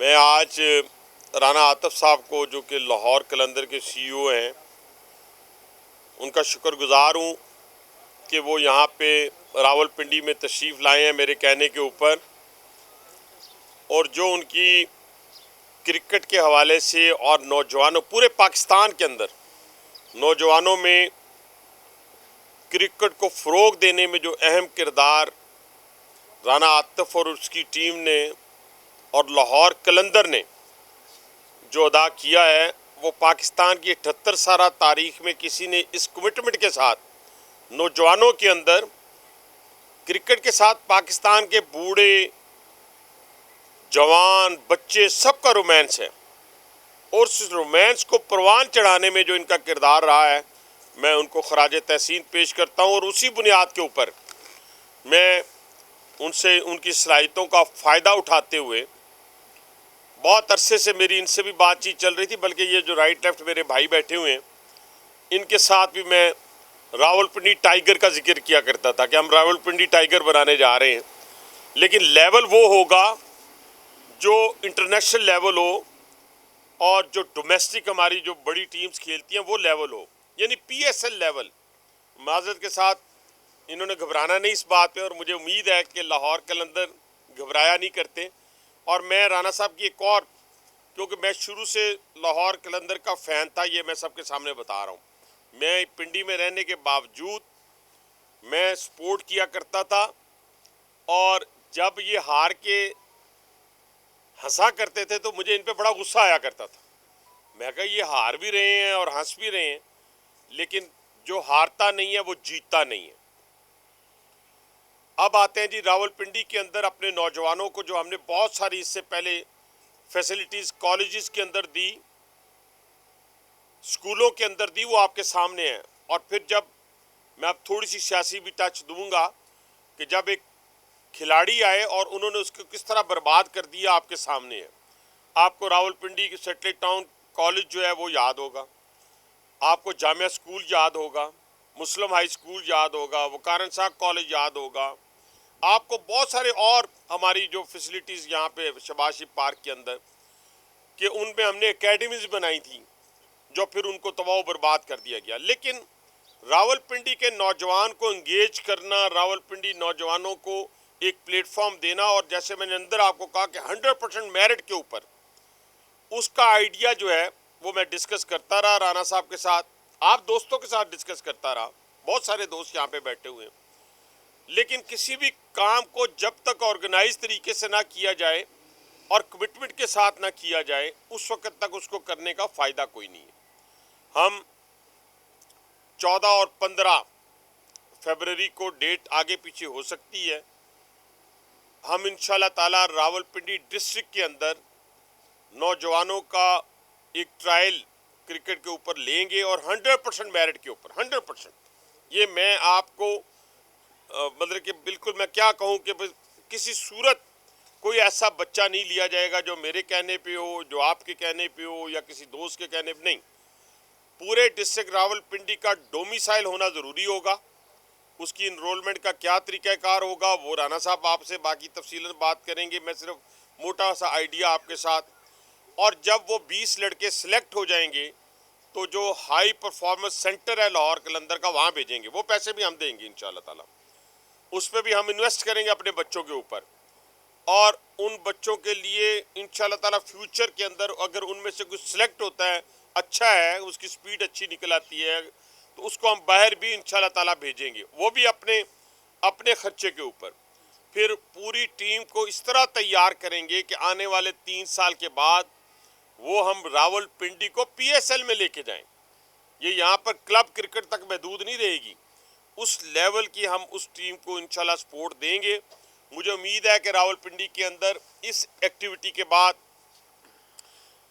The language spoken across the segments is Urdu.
میں آج رانا عاطف صاحب کو جو کہ لاہور قلندر کے سی او ہیں ان کا شکر گزار ہوں کہ وہ یہاں پہ راول پنڈی میں تشریف لائے ہیں میرے کہنے کے اوپر، اور جو ان کی کرکٹ کے حوالے سے اور نوجوانوں پورے پاکستان کے اندر نوجوانوں میں کرکٹ کو فروغ دینے میں جو اہم کردار رانا عاطف اور اس کی ٹیم نے اور لاہور قلندر نے جو ادا کیا ہے، وہ پاکستان کی 78 سالہ تاریخ میں کسی نے اس کمٹمنٹ کے ساتھ نوجوانوں کے اندر کرکٹ کے ساتھ پاکستان کے بوڑھے جوان بچے سب کا رومانس ہے، اور اس رومانس کو پروان چڑھانے میں جو ان کا کردار رہا ہے، میں ان کو خراج تحسین پیش کرتا ہوں، اور اسی بنیاد کے اوپر میں ان سے ان کی صلاحیتوں کا فائدہ اٹھاتے ہوئے بہت عرصے سے میری ان سے بھی بات چیت چل رہی تھی، بلکہ یہ جو رائٹ لیفٹ میرے بھائی بیٹھے ہوئے ہیں ان کے ساتھ بھی میں راول پنڈی ٹائیگر کا ذکر کیا کرتا تھا کہ ہم راول پنڈی ٹائیگر بنانے جا رہے ہیں، لیکن لیول وہ ہوگا جو انٹرنیشنل لیول ہو، اور جو ڈومیسٹک ہماری جو بڑی ٹیمز کھیلتی ہیں وہ لیول ہو، یعنی پی ایس ایل لیول۔ معذرت کے ساتھ انہوں نے گھبرانا نہیں اس بات پہ، اور مجھے امید ہے کہ لاہور قلندر گھبرایا نہیں کرتے، اور میں رانا صاحب کی ایک اور، کیونکہ میں شروع سے لاہور قلندر کا فین تھا، یہ میں سب کے سامنے بتا رہا ہوں، میں پنڈی میں رہنے کے باوجود میں سپورٹ کیا کرتا تھا، اور جب یہ ہار کے ہنسا کرتے تھے تو مجھے ان پہ بڑا غصہ آیا کرتا تھا۔ میں کہا یہ ہار بھی رہے ہیں اور ہنس بھی رہے ہیں، لیکن جو ہارتا نہیں ہے وہ جیتتا نہیں ہے۔ اب آتے ہیں جی راول پنڈی کے اندر اپنے نوجوانوں کو جو ہم نے بہت ساری اس سے پہلے فیسلٹیز کالجز کے اندر دی، سکولوں کے اندر دی، وہ آپ کے سامنے ہیں۔ اور پھر جب میں اب تھوڑی سی سیاسی بھی ٹچ دوں گا کہ جب ایک کھلاڑی آئے اور انہوں نے اس کو کس طرح برباد کر دیا، آپ کے سامنے ہے۔ آپ کو راول پنڈی کی سیٹلٹ ٹاؤن کالج جو ہے وہ یاد ہوگا، آپ کو جامعہ سکول یاد ہوگا، مسلم ہائی سکول یاد ہوگا، وقارن صاحب کالج یاد ہوگا، آپ کو بہت سارے اور ہماری جو فیسلٹیز یہاں پہ شباز شریف پارک کے اندر کہ ان میں ہم نے اکیڈمیز بنائی تھیں جو پھر ان کو تباہ و برباد کر دیا گیا۔ لیکن راول پنڈی کے نوجوان کو انگیج کرنا، راول پنڈی نوجوانوں کو ایک پلیٹ فارم دینا، اور جیسے میں نے اندر آپ کو کہا کہ 100% میرٹ کے اوپر اس کا آئیڈیا جو ہے وہ میں ڈسکس کرتا رہا رانا صاحب کے ساتھ، آپ دوستوں کے ساتھ ڈسکس کرتا رہا، بہت سارے دوست یہاں پہ بیٹھے ہوئے ہیں، لیکن کسی بھی کام کو جب تک آرگنائز طریقے سے نہ کیا جائے اور کمٹمنٹ کے ساتھ نہ کیا جائے، اس وقت تک اس کو کرنے کا فائدہ کوئی نہیں ہے۔ ہم 14 اور 15 فیبروری کو ڈیٹ آگے پیچھے ہو سکتی ہے، ہم انشاءاللہ تعالی راول پنڈی ڈسٹرکٹ کے اندر نوجوانوں کا ایک ٹرائل کرکٹ کے اوپر لیں گے، اور 100% میرٹ کے اوپر 100%۔ یہ میں آپ کو مطلب کہ بالکل میں کیا کہوں کہ کسی صورت کوئی ایسا بچہ نہیں لیا جائے گا جو میرے کہنے پہ ہو، جو آپ کے کہنے پہ ہو، یا کسی دوست کے کہنے پہ نہیں۔ پورے ڈسٹرکٹ راول پنڈی کا ڈومیسائل ہونا ضروری ہوگا، اس کی انرولمنٹ کا کیا طریقہ کار ہوگا وہ رانا صاحب آپ سے باقی تفصیلاً بات کریں گے، میں صرف موٹا سا آئیڈیا آپ کے ساتھ۔ اور جب وہ 20 لڑکے سلیکٹ ہو جائیں گے تو جو ہائی پرفارمنس سینٹر ہے لاہور قلندر کا وہاں بھیجیں گے، وہ پیسے بھی ہم دیں گے انشاءاللہ تعالی، اس پہ بھی ہم انویسٹ کریں گے اپنے بچوں کے اوپر، اور ان بچوں کے لیے انشاءاللہ تعالی فیوچر کے اندر اگر ان میں سے کچھ سلیکٹ ہوتا ہے، اچھا ہے، اس کی سپیڈ اچھی نکل آتی ہے، تو اس کو ہم باہر بھی انشاءاللہ تعالی بھیجیں گے، وہ بھی اپنے خرچے کے اوپر۔ پھر پوری ٹیم کو اس طرح تیار کریں گے کہ آنے والے 3 سال کے بعد وہ ہم راول پنڈی کو پی ایس ایل میں لے کے جائیں۔ یہ یہاں پر کلب کرکٹ تک محدود نہیں رہے گی، اس لیول کی ہم اس ٹیم کو انشاءاللہ سپورٹ دیں گے۔ مجھے امید ہے کہ راول پنڈی کے اندر اس ایکٹیویٹی کے بعد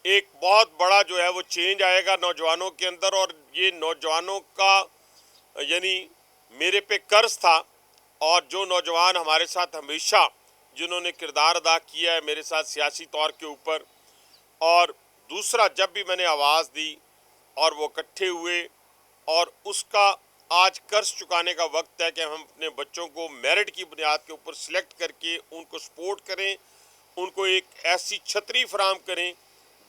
ایک بہت بڑا جو ہے وہ چینج آئے گا نوجوانوں کے اندر، اور یہ نوجوانوں کا یعنی میرے پہ قرض تھا، اور جو نوجوان ہمارے ساتھ ہمیشہ جنہوں نے کردار ادا کیا ہے میرے ساتھ سیاسی طور کے اوپر، اور دوسرا جب بھی میں نے آواز دی اور وہ اکٹھے ہوئے، اور اس کا آج قرض چکانے کا وقت ہے کہ ہم اپنے بچوں کو میرٹ کی بنیاد کے اوپر سلیکٹ کر کے ان کو سپورٹ کریں، ان کو ایک ایسی چھتری فراہم کریں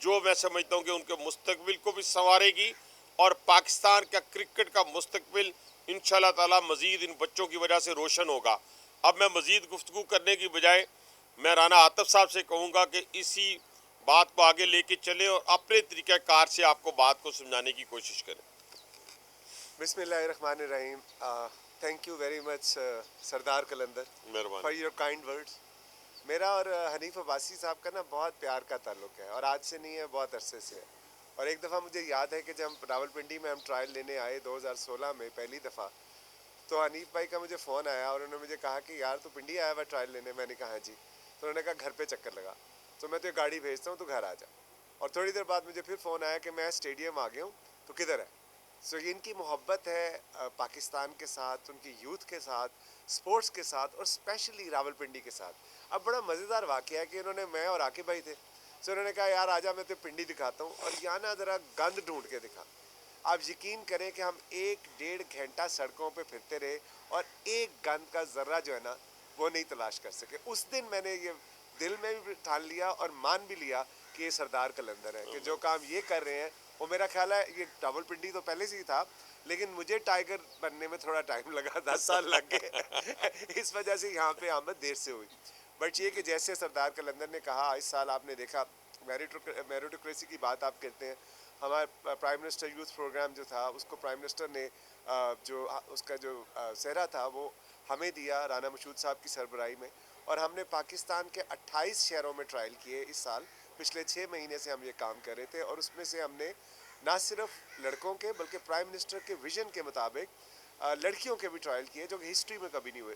جو میں سمجھتا ہوں کہ ان کے مستقبل کو بھی سنوارے گی اور پاکستان کا کرکٹ کا مستقبل انشاءاللہ تعالی مزید ان بچوں کی وجہ سے روشن ہوگا. اب میں مزید گفتگو کرنے کی بجائے میں رانا عاطف صاحب سے کہوں گا کہ اسی بات کو آگے لے کے چلیں اور اپنے طریقہ کار سے آپ کو بات کو سمجھانے کی کوشش کریں. بسم اللہ الرحمن الرحیم. تھینک یو ویری مچ سردار قلندر مہربانی. For your kind words. میرا اور حنیف عباسی صاحب کا نا بہت پیار کا تعلق ہے اور آج سے نہیں ہے، بہت عرصے سے ہے. اور ایک دفعہ مجھے یاد ہے کہ جب راولپنڈی میں ہم ٹرائل لینے آئے 2016 میں پہلی دفعہ، تو حنیف بھائی کا مجھے فون آیا اور انہوں نے مجھے کہا کہ یار تو پنڈی آیا ہوا ٹرائل لینے. میں نے کہا جی. تو انہوں نے کہا گھر پہ چکر لگا، تو میں تو گاڑی بھیجتا ہوں تو گھر آ جا. اور تھوڑی دیر بعد مجھے پھر فون آیا کہ میں اسٹیڈیم آ گیا ہوں، تو کدھر ہے. سو یہ ان کی محبت ہے پاکستان کے ساتھ، ان کی یوتھ کے ساتھ، سپورٹس کے ساتھ، اور اسپیشلی راولپنڈی کے ساتھ. اب بڑا مزیدار واقعہ ہے کہ انہوں نے، میں اور عاقب بھائی تھے، سو انہوں نے کہا یار آجا میں تو پنڈی دکھاتا ہوں، اور یہاں نا ذرا گند ڈھونڈ کے دکھا. آپ یقین کریں کہ ہم 1-1.5 گھنٹہ سڑکوں پہ پھرتے رہے اور ایک گند کا ذرہ جو ہے نا وہ نہیں تلاش کر سکے. اس دن میں نے یہ دل میں بھی ٹھان لیا اور مان بھی لیا کہ یہ سردار قلندر ہے، کہ جو کام یہ کر رہے ہیں وہ میرا خیال ہے یہ راولپنڈی تو پہلے سے ہی تھا، لیکن مجھے ٹائیگر بننے میں تھوڑا ٹائم لگا، 10 سال لگ گئے اس وجہ سے یہاں پہ آمد دیر سے ہوئی. بٹ یہ کہ جیسے سردار قلندر نے کہا، اس سال آپ نے دیکھا میریٹوکریسی کی بات آپ کرتے ہیں. ہمارا پرائم منسٹر یوتھ پروگرام جو تھا اس کو پرائم منسٹر نے جو اس کا جو سہرا تھا وہ ہمیں دیا رانا مشہود صاحب کی سربراہی میں، اور ہم نے پاکستان کے 28 شہروں میں ٹرائل کیے اس سال. پچھلے 6 مہینے سے ہم یہ کام کر رہے تھے، اور اس میں سے ہم نے نہ صرف لڑکوں کے بلکہ پرائم منسٹر کے ویژن کے مطابق لڑکیوں کے بھی ٹرائل کیے جو کہ ہسٹری میں کبھی نہیں ہوئے.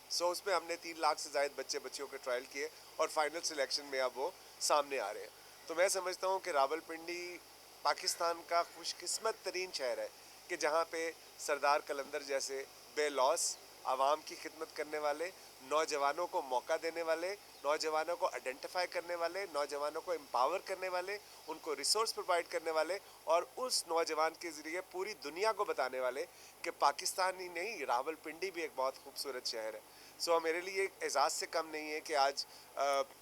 سو اس میں ہم نے 3 لاکھ سے زائد بچے بچیوں کے ٹرائل کیے، اور فائنل سلیکشن میں اب وہ سامنے آ رہے ہیں. تو میں سمجھتا ہوں کہ راولپنڈی پاکستان کا خوش قسمت ترین شہر ہے کہ جہاں پہ سردار قلندر جیسے بے لوث عوام کی خدمت کرنے والے، نوجوانوں کو موقع دینے والے، نوجوانوں کو آئیڈینٹیفائی کرنے والے، نوجوانوں کو امپاور کرنے والے، ان کو ریسورس پرووائڈ کرنے والے، اور اس نوجوان کے ذریعے پوری دنیا کو بتانے والے کہ پاکستان ہی نہیں، راولپنڈی بھی ایک بہت خوبصورت شہر ہے. سو میرے لیے ایک اعزاز سے کم نہیں ہے کہ آج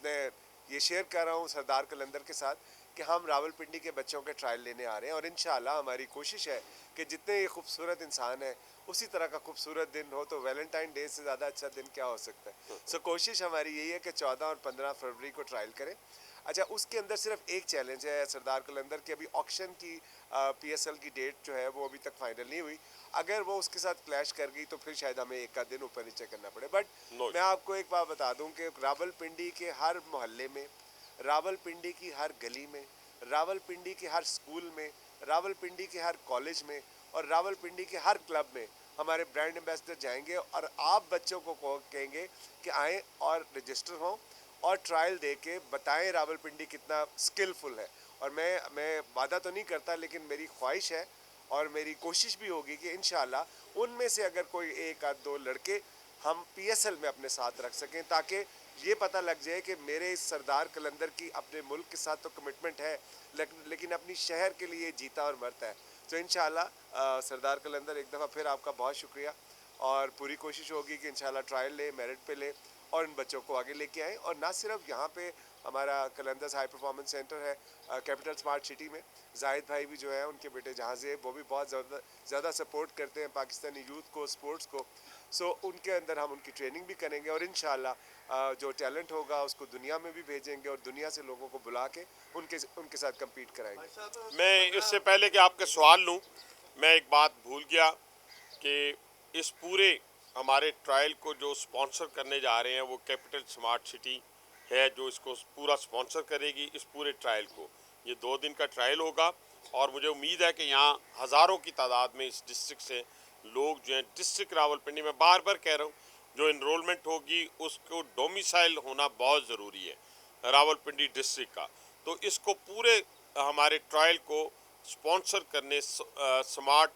میں یہ شیئر کر رہا ہوں سردار قلندر کے ساتھ کہ ہم راولپنڈی کے بچوں کے ٹرائل لینے آ رہے ہیں، اور انشاءاللہ ہماری کوشش ہے کہ جتنے یہ خوبصورت انسان ہیں اسی طرح کا خوبصورت دن ہو. تو ویلنٹائن ڈے سے زیادہ اچھا دن کیا ہو سکتا ہے. سو کوشش ہماری یہی ہے کہ 14 اور 15 فروری کو ٹرائل کریں. اچھا، اس کے اندر صرف ایک چیلنج ہے سردار قلندر کہ ابھی آکشن کی پی ایس ایل کی ڈیٹ جو ہے وہ ابھی تک فائنل نہیں ہوئی. اگر وہ اس کے ساتھ کلیش کر گئی تو پھر شاید ہمیں ایک آدھ دن اوپر نیچے کرنا پڑے. بٹ میں آپ کو ایک بات بتا دوں کہ راولپنڈی کے ہر محلے میں، راولپنڈی کی ہر گلی میں، راولپنڈی کے ہر سکول میں، راولپنڈی کے ہر کالج میں، اور راولپنڈی کے ہر کلب میں ہمارے برانڈ ایمبیسڈر جائیں گے، اور آپ بچوں کو کہیں گے کہ آئیں اور رجسٹر ہوں اور ٹرائل دے کے بتائیں راولپنڈی کتنا سکلفل ہے. اور میں وعدہ تو نہیں کرتا، لیکن میری خواہش ہے اور میری کوشش بھی ہوگی کہ انشاءاللہ ان میں سے اگر کوئی 1-2 لڑکے ہم پی ایس ایل میں اپنے ساتھ رکھ سکیں، تاکہ یہ پتہ لگ جائے کہ میرے اس سردار قلندر کی اپنے ملک کے ساتھ تو کمٹمنٹ ہے، لیکن اپنی شہر کے لیے جیتا اور مرتا ہے. تو انشاءاللہ سردار قلندر ایک دفعہ پھر آپ کا بہت شکریہ، اور پوری کوشش ہوگی کہ انشاءاللہ ٹرائل لے، میرٹ پہ لے، اور ان بچوں کو آگے لے کے آئیں. اور نہ صرف یہاں پہ ہمارا قلندرز ہائی پرفارمنس سینٹر ہے کیپٹل اسمارٹ سٹی میں، زاہد بھائی بھی جو ہے ان کے بیٹے جہاں زیب وہ بھی بہت زیادہ سپورٹ کرتے ہیں پاکستانی یوتھ کو، سپورٹس کو. سو ان کے اندر ہم ان کی ٹریننگ بھی کریں گے، اور انشاءاللہ جو ٹیلنٹ ہوگا اس کو دنیا میں بھی بھیجیں گے، اور دنیا سے لوگوں کو بلا کے ان کے ساتھ کمپیٹ کرائیں گے. میں اس سے پہلے کہ آپ کے سوال لوں، میں ایک بات بھول گیا کہ اس پورے ہمارے ٹرائل کو جو سپانسر کرنے جا رہے ہیں وہ کیپٹل سمارٹ سٹی ہے جو اس کو پورا سپانسر کرے گی اس پورے ٹرائل کو. یہ 2 دن کا ٹرائل ہوگا، اور مجھے امید ہے کہ یہاں ہزاروں کی تعداد میں اس ڈسٹرکٹ سے لوگ جو ہیں، ڈسٹرکٹ راولپنڈی میں بار بار کہہ رہا ہوں، جو انرولمنٹ ہوگی اس کو ڈومیسائل ہونا بہت ضروری ہے راولپنڈی ڈسٹرکٹ کا. تو اس کو پورے ہمارے ٹرائل کو سپانسر کرنے سمارٹ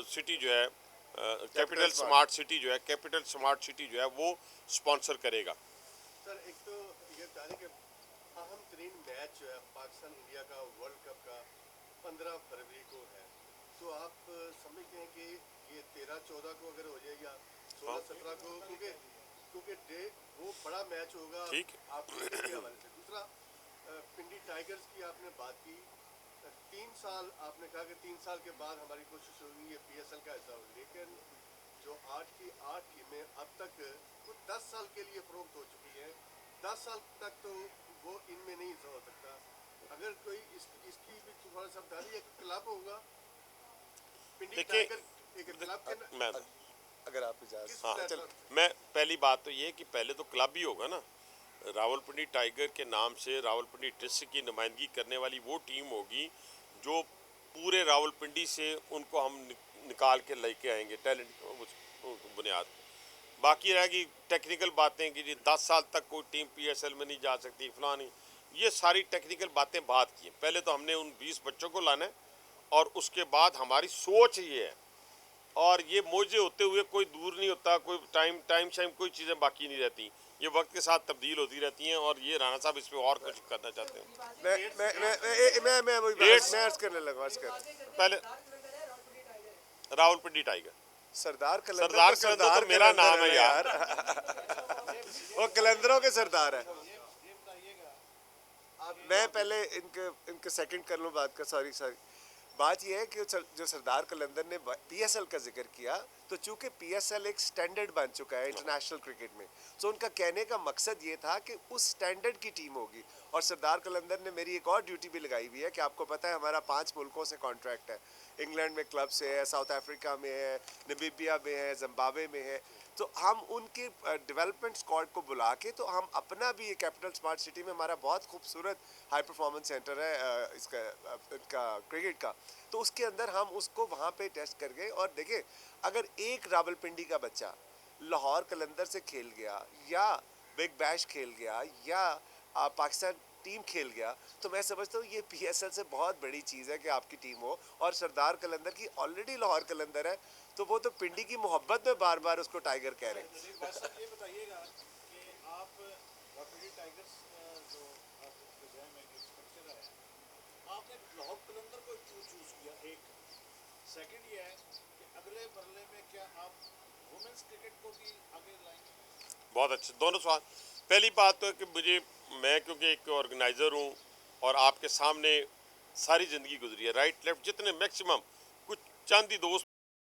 سٹی جو ہے، کیپٹل سمارٹ سٹی جو ہے، کیپٹل سمارٹ سٹی جو ہے وہ سپانسر کرے گا. سر ایک تو یہ بتا دیں کہ اہم ترین میچ جو ہے پاکستان انڈیا کا ورلڈ کپ کا 15 فروری کو ہے، تو آپ سمجھتے ہیں کہ یہ 13-14 کو اگر ہو جائے یا 16-17 کو، کیونکہ کیونکہ وہ بڑا میچ ہوگا ٹھیک ہے۔ آپ کرکٹ کے حوالے سے. دوسرا پنڈی ٹائیگرز کی آپ نے بات کی. 3 سال آپ نے کہا کہ 3 سال کے بعد ہماری کوشش ہوگی یہ پی ایس ایل کا حصہ ہو, لیکن جو آج کی 8 ٹیمیں اب تک وہ 10 سال کے لیے فروخت ہو چکی ہیں. 10 سال تک تو وہ ان میں نہیں حصہ ہو سکتا. اگر کوئی اس کی بھی تھوڑا سا بتا دیجیے. ایک کلب ہوگا پنڈی دیکھیں ٹائیگر, ایک کلب کے میں اگر آپ اجازت. ہاں پلیٹ چل فارم سے؟ میں پہلی بات تو یہ ہے کہ پہلے تو کلب ہی ہوگا نا. راول پنڈی ٹائیگر کے نام سے راول پنڈی ڈسٹرکٹ کی نمائندگی کرنے والی وہ ٹیم ہوگی جو پورے راول پنڈی سے ان کو ہم نکال کے لے کے آئیں گے ٹیلنٹ بنیاد. باقی رہے گی ٹیکنیکل باتیں کہ جی 10 سال تک کوئی ٹیم پی ایس ایل میں نہیں جا سکتی فلاں نہیں, یہ ساری ٹیکنیکل باتیں بات کی ہیں. پہلے تو ہم نے ان 20 بچوں کو لانا ہے اور اس کے بعد ہماری سوچ یہ ہے, اور یہ موجے ہوتے ہوئے کوئی دور نہیں ہوتا, کوئی ٹائم شائم کوئی چیزیں باقی نہیں رہتی, یہ وقت کے ساتھ تبدیل ہوتی رہتی ہیں. اور یہ رانا صاحب اس پہ اور کچھ کرنا چاہتے ہیں. میں وہی عرض کرنے لگا, عرض کر. پہلے راول پنڈی ٹائیگر, سردار سردار کلندر تو میرا نام ہے یار. وہ کلندروں کے سردار ہے. میں پہلے ان کے سیکنڈ کر لوں بات کا. سوری بات یہ ہے کہ جو سردار کلندر نے پی ایس ایل کا ذکر کیا, تو چونکہ پی ایس ایل ایک سٹینڈرڈ بن چکا ہے انٹرنیشنل کرکٹ میں, تو ان کا کہنے کا مقصد یہ تھا کہ اس سٹینڈرڈ کی ٹیم ہوگی. اور سردار کلندر نے میری ایک اور ڈیوٹی بھی لگائی ہوئی ہے کہ آپ کو پتہ ہے ہمارا 5 ملکوں سے کانٹریکٹ ہے. انگلینڈ میں کلب سے ہے, ساؤتھ افریقہ میں ہے, نمیبیا میں ہے, زمبابوے میں ہے. تو ہم ان کی ڈیولپمنٹ اسکواڈ کو بلا کے, تو ہم اپنا بھی کیپٹل اسمارٹ سٹی میں ہمارا بہت خوبصورت ہائی پرفارمنس سینٹر ہے اس کا کرکٹ کا, تو اس کے اندر ہم اس کو وہاں پہ ٹیسٹ کر گئے. اور دیکھیں اگر ایک راول پنڈی کا بچہ لاہور قلندر سے کھیل گیا, یا بگ بیش کھیل گیا, یا پاکستان ٹیم کھیل گیا, تو میں سمجھتا ہوں یہ پی ایس ایل سے بہت بڑی چیز ہے کہ آپ کی ٹیم ہو. اور سردار قلندر کی آلریڈی لاہور قلندر ہے, تو وہ تو پنڈی کی محبت میں بار بار اس کو ٹائیگر کہہ رہے ہیں. بس یہ بتائیے گا کہ آپ پنڈی ٹائیگرز جو آپ کے ذہن میں ایک اسٹرکچر ہے, آپ نے لاہور قلندر کو کیوں چوز کیا؟ ایک سیکنڈ یہ ہے کہ اگلے مرحلے میں کیا آپ وومنس کرکٹ کو بھی آگے لائیں گے؟ بہت اچھے دونوں سوال. پہلی بات تو ہے کہ میں کیونکہ ایک آرگنائزر ہوں اور آپ کے سامنے ساری زندگی گزری ہے, رائٹ لیفٹ جتنے میکسیمم, کچھ چند ہی دوست